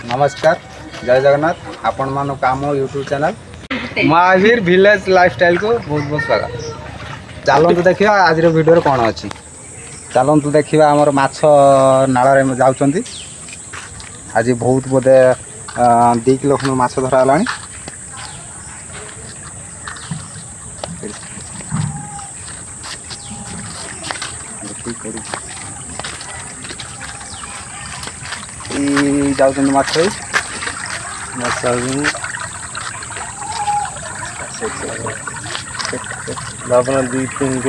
नमस्कार जय जगन्नाथ आपण मान काम YouTube channel Mahavir village lifestyle को बहुत बहुत स्वागत। चलतु देखा आज वीडियो कौन अच्छी चलतु देखा आमर माछ नाल जाऊँच आज बहुत बोधे 2 किलो खन माछ धरा है। जाऊँ माछ अपना 2-3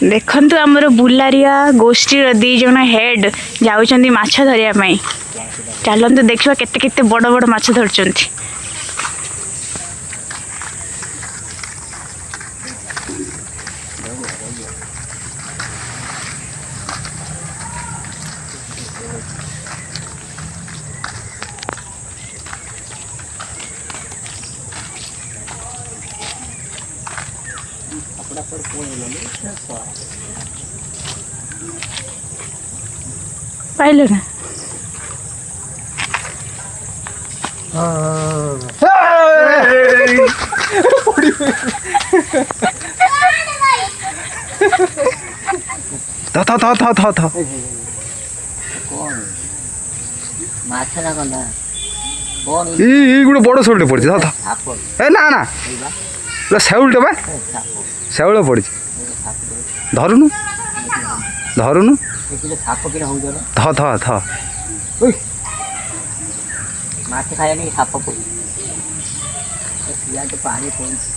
देखंतु हमर बुलारिया गोष्ठी दी जन हेड जाउछंती माछ धरिया पई। चलंतु देखिबा केते केते बड़ बड़ माछ धरचंती। पाइलो ना था था था था था था ये गोटे बड़ शोलटे पड़ी था था ए ना ना शेउलटे बा शेउल पड़ी धरुनु धरुनु था था था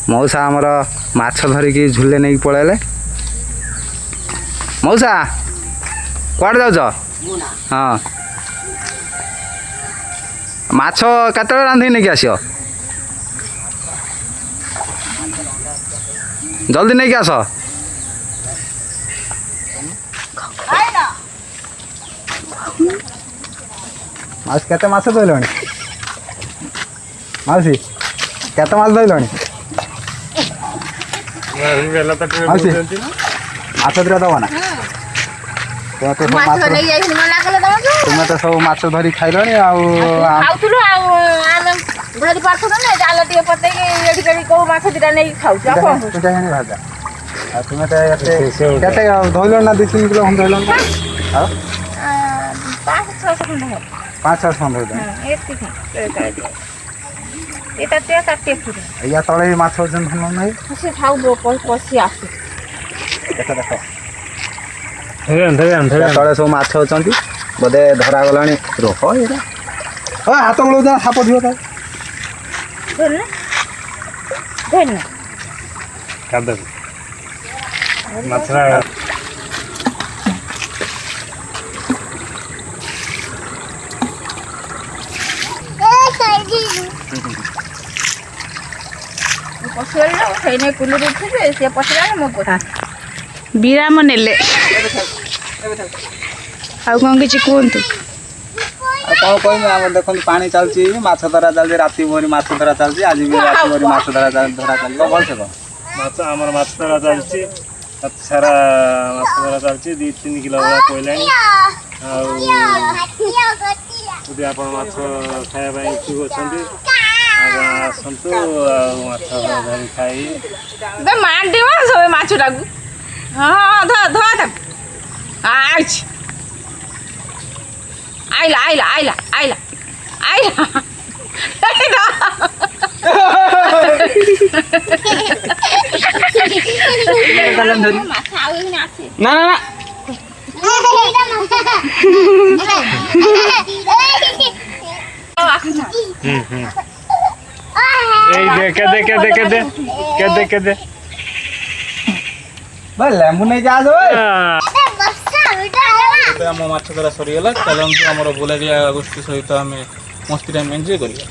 मौसा आमर माछ धरिकी झुले नहीं पलैले। मौसा कुआड़ जाऊच? हाँ माछ केतବେଳେ रांधि नहीं आस जल्दी नहीं आस। मास केते माछ धरलणी? मासी केते माछ धरलणी? माछ दिरा दब ना तुम्हें तो सब माछ धरी खाइल तुम्हें धरल ना 2-3 किलो हम धरल 5-6 खंड या तले माछ ओजन धन नहीं तले सब माछ अच्छा बोधे धरा गला रोह हाथ बड़ा साप दिव विराम नेले आउ कौन किसी कहतु कौन कह देखो पानी चलती माछ धरा चलती राति भरी माछ धरा चलती आज भी राति भरी माछ धरा चल भल से आम माछ धरा चलती सारा माछ धरा चलती 2-3 किलो भाई पड़े आदि आप खायापी इच्छुक अच्छा आसतु माछ धरी खाई सब माछटा हाँ धोआ आइला आइला आइला आइला आइला ना ना दे लेंबू नहीं जा आम माछ धरा सरीगला चलते आम बुलारिया गोष्ठी सहित आम मस्ती टाइम एंजॉय करिया।